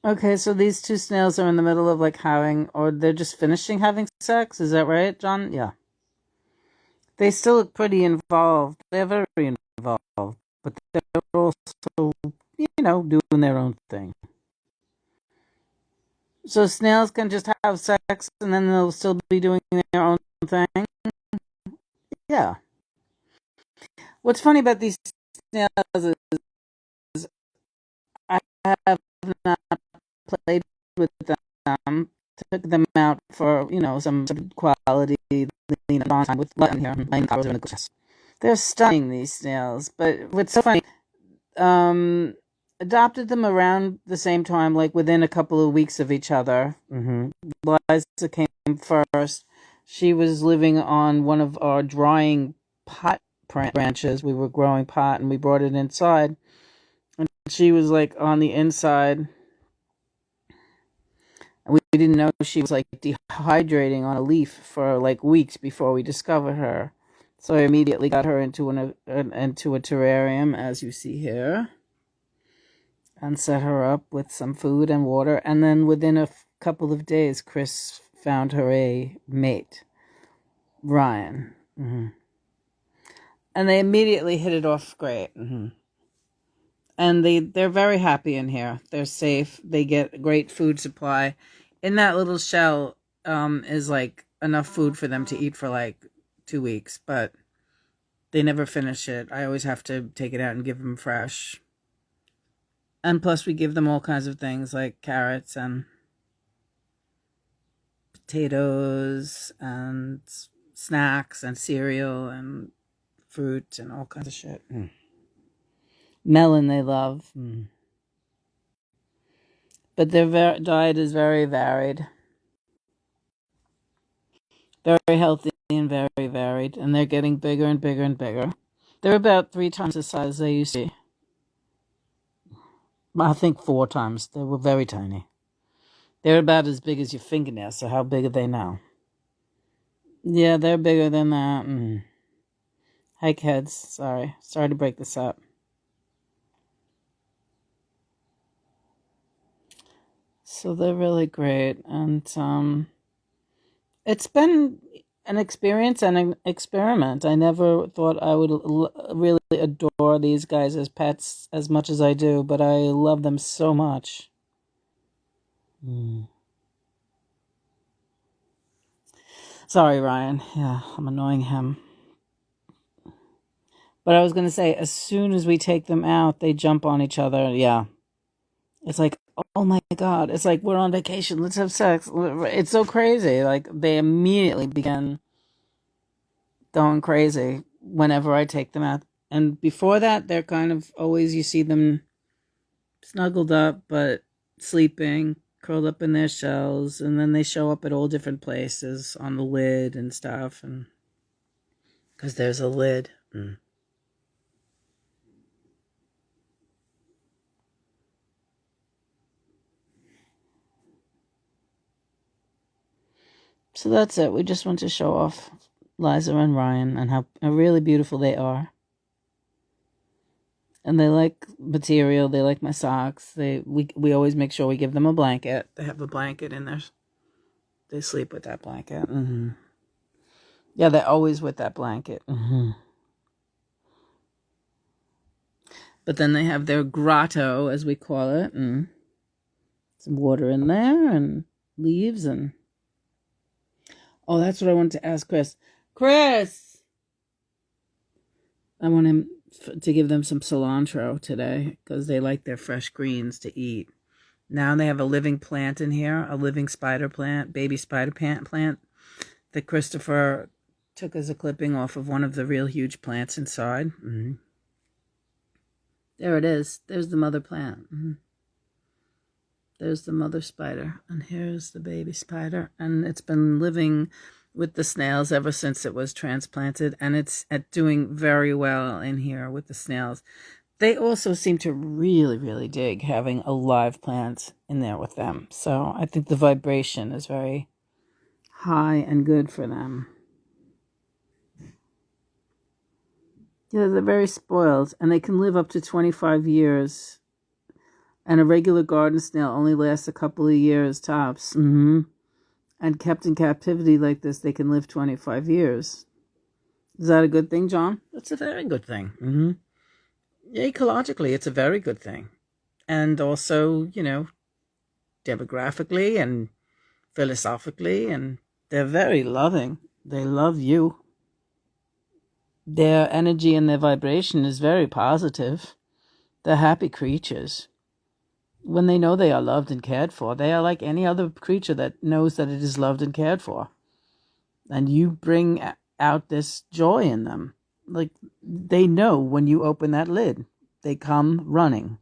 Okay, so these two snails are in the middle of like having, or they're just finishing having sex. Is that right, John? Yeah. They still look pretty involved. They're very involved, but they're also, doing their own thing. So snails can just have sex and then they'll still be doing their own thing? Yeah. What's funny about these snails is I have not played with them, took them out for, some sort of quality Lena time with Lena here. They're stunning, these snails. But what's so funny, adopted them around the same time, like within a couple of weeks of each other. Liza came first. She was living on one of our drying pot branches. We were growing pot and we brought it inside. And she was like on the inside. And we didn't know she was like dehydrating on a leaf for like weeks before we discovered her. So I immediately got her into into a terrarium, as you see here, and set her up with some food and water. And then within a couple of days, Chris found her a mate, Ryan. And they immediately hit it off great. And they're very happy in here. They're safe. They get great food supply. In that little shell is like enough food for them to eat for like 2 weeks, but they never finish it. I always have to take it out and give them fresh. And plus we give them all kinds of things like carrots and potatoes and snacks and cereal and fruit and all kinds of shit. Melon they love. But their diet is very varied. Very healthy and very varied. And they're getting bigger and bigger and bigger. They're about 3 times the size they used to be. I think 4 times. They were very tiny. They're about as big as your fingernail, so how big are they now? Yeah, they're bigger than that. Hi, kids. Sorry to break this up. So they're really great. And it's been an experience and an experiment. I never thought I would really adore these guys as pets as much as I do, but I love them so much. Sorry, Ryan. Yeah, I'm annoying him. But I was going to say, as soon as we take them out, they jump on each other. Yeah. It's like, oh my God. It's like, we're on vacation. Let's have sex. It's so crazy. Like, they immediately begin going crazy whenever I take them out. And before that, they're kind of always, you see them snuggled up, but sleeping, curled up in their shells. And then they show up at all different places on the lid and stuff. And because there's a lid. So that's it. We just want to show off Liza and Ryan and how really beautiful they are. And they like material. They like my socks. We always make sure we give them a blanket. They have a blanket in there. They sleep with that blanket. Yeah, they're always with that blanket. But then they have their grotto, as we call it, and some water in there and leaves and... Oh, that's what I wanted to ask Chris. Chris! I want him to give them some cilantro today because they like their fresh greens to eat. Now they have a living plant in here, a living spider plant, baby spider plant that Christopher took as a clipping off of one of the real huge plants inside. There it is. There's the mother plant. There's the mother spider, and here's the baby spider, and it's been living with the snails ever since it was transplanted, and it's doing very well in here with the snails. They also seem to really, really dig having a live plant in there with them, so I think the vibration is very high and good for them. Yeah, they're very spoiled, and they can live up to 25 years. And a regular garden snail only lasts a couple of years tops. And kept in captivity like this, they can live 25 years. Is that a good thing, John? That's a very good thing. Ecologically, it's a very good thing. And also, you know, demographically and philosophically, and they're very loving. They love you. Their energy and their vibration is very positive. They're happy creatures. When they know they are loved and cared for, they are like any other creature that knows that it is loved and cared for. And you bring out this joy in them. Like, they know when you open that lid, they come running.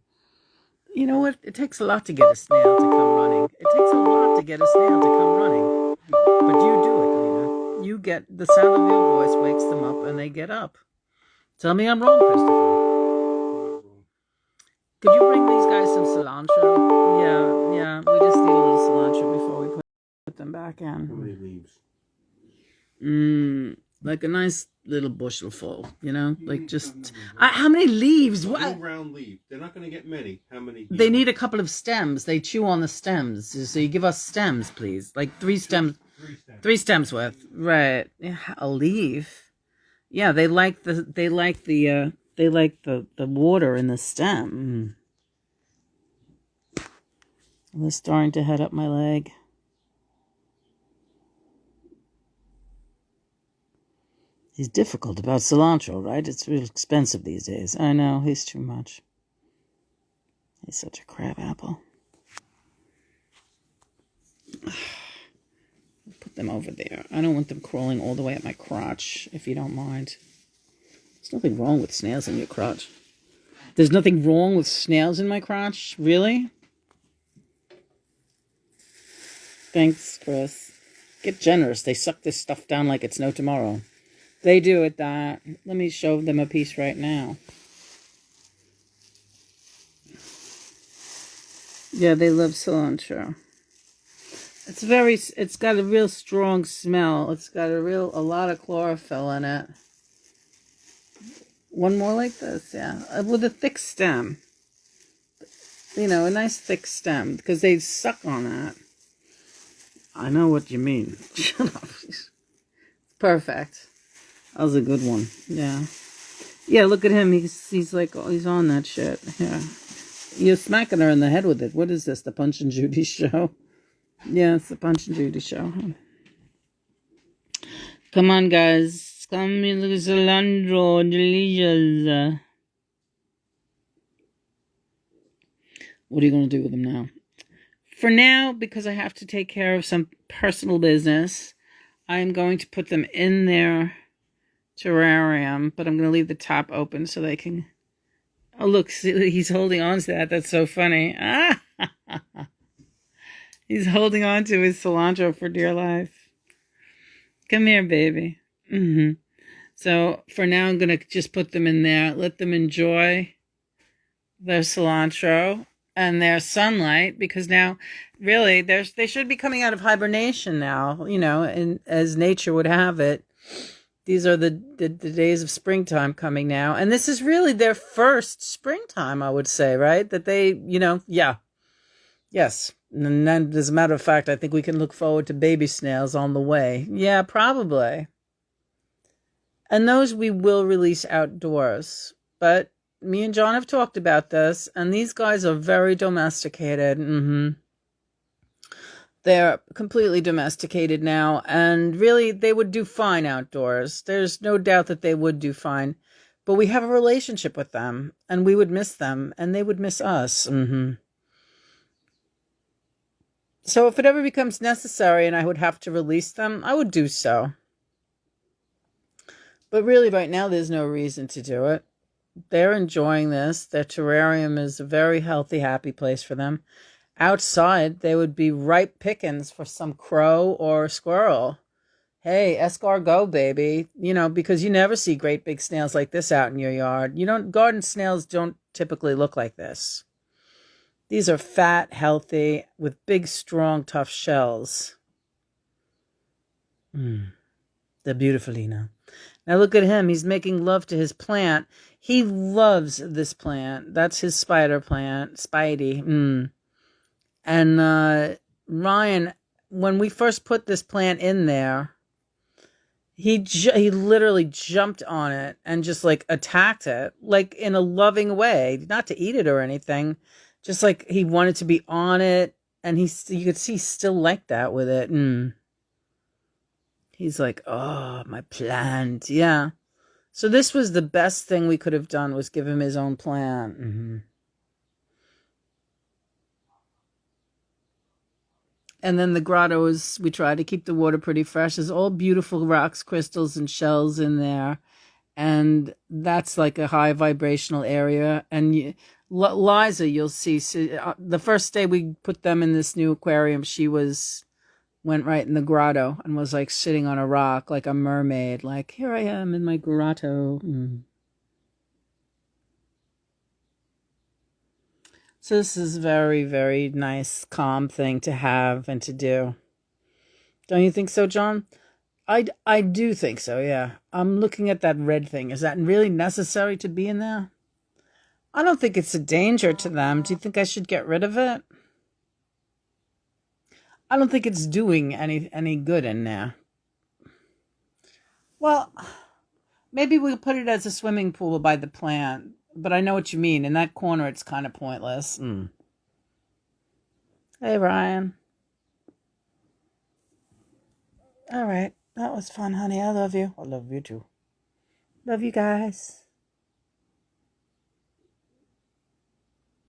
You know what? It takes a lot to get a snail to come running. It takes a lot to get a snail to come running. But you do it, Lena. You get the sound of your voice wakes them up and they get up. Tell me I'm wrong, Christopher. Could you bring these guys some cilantro? Yeah. We just need a little cilantro before we put them back in. How many leaves? Like a nice little bushel full, you know? Like just... how many leaves? What? Round leaves. They're not going to get many. How many? They need a couple of stems. They chew on the stems. So you give us stems, please. Like 3 stems. 3 stems worth. Right. Yeah, a leaf. Yeah, they like the water in the stem. They're starting to head up my leg. He's difficult about cilantro, right? It's real expensive these days. I know, he's too much. He's such a crab apple. Put them over there. I don't want them crawling all the way at my crotch, if you don't mind. There's nothing wrong with snails in your crotch. There's nothing wrong with snails in my crotch? Really? Thanks, Chris. Get generous. They suck this stuff down like it's no tomorrow. They do it that. Let me show them a piece right now. Yeah, they love cilantro. It's got a real strong smell. It's got a lot of chlorophyll in it. One more like this, yeah. With a thick stem. You know, a nice thick stem, because they suck on that. I know what you mean. Shut up. Perfect. That was a good one. Yeah. Yeah, look at him. He's like, oh, he's on that shit. Yeah. You're smacking her in the head with it. What is this? The Punch and Judy show? Yeah, it's the Punch and Judy show. Come on, guys. Come in, look at cilantro. Delicious. What are you going to do with them now? For now, because I have to take care of some personal business, I'm going to put them in their terrarium, but I'm going to leave the top open so they can... Oh, look, see, he's holding on to that. That's so funny. Ah! He's holding on to his cilantro for dear life. Come here, baby. So, for now, I'm going to just put them in there. Let them enjoy their cilantro and their sunlight, because now, really, they should be coming out of hibernation now, you know, and as nature would have it. These are the days of springtime coming now. And this is really their first springtime, I would say, right? That they, you know, yeah. Yes. And then, as a matter of fact, I think we can look forward to baby snails on the way. Yeah, probably. And those we will release outdoors. But me and John have talked about this, and these guys are very domesticated. They're completely domesticated now, and really, they would do fine outdoors. There's no doubt that they would do fine. But we have a relationship with them, and we would miss them, and they would miss us. So if it ever becomes necessary and I would have to release them, I would do so. But really, right now, there's no reason to do it. They're enjoying this. Their terrarium is a very healthy, happy place for them. Outside, they would be ripe pickings for some crow or squirrel. Hey, escargot, baby. You know, because you never see great big snails like this out in your yard. Garden snails don't typically look like this. These are fat, healthy, with big, strong, tough shells. They're beautiful, Lena. Now look at him. He's making love to his plant. He loves this plant. That's his spider plant, Spidey. And Ryan, when we first put this plant in there, he literally jumped on it and just like attacked it, like in a loving way, not to eat it or anything, just like he wanted to be on it, and you could see he's still like that with it. He's like, oh, my plant, yeah. So this was the best thing we could have done, was give him his own plant. And then the grotto we try to keep the water pretty fresh. There's all beautiful rocks, crystals, and shells in there. And that's like a high vibrational area. And Liza, you'll see, the first day we put them in this new aquarium, she went right in the grotto and was like sitting on a rock like a mermaid, like, here I am in my grotto. So this is very, very nice, calm thing to have and to do. Don't you think so, John? I do think so, yeah. I'm looking at that red thing. Is that really necessary to be in there? I don't think it's a danger to them. Do you think I should get rid of it? I don't think it's doing any good in there. Well, maybe we'll put it as a swimming pool by the plant. But I know what you mean. In that corner, it's kind of pointless. Hey, Ryan. All right. That was fun, honey. I love you. I love you, too. Love you guys.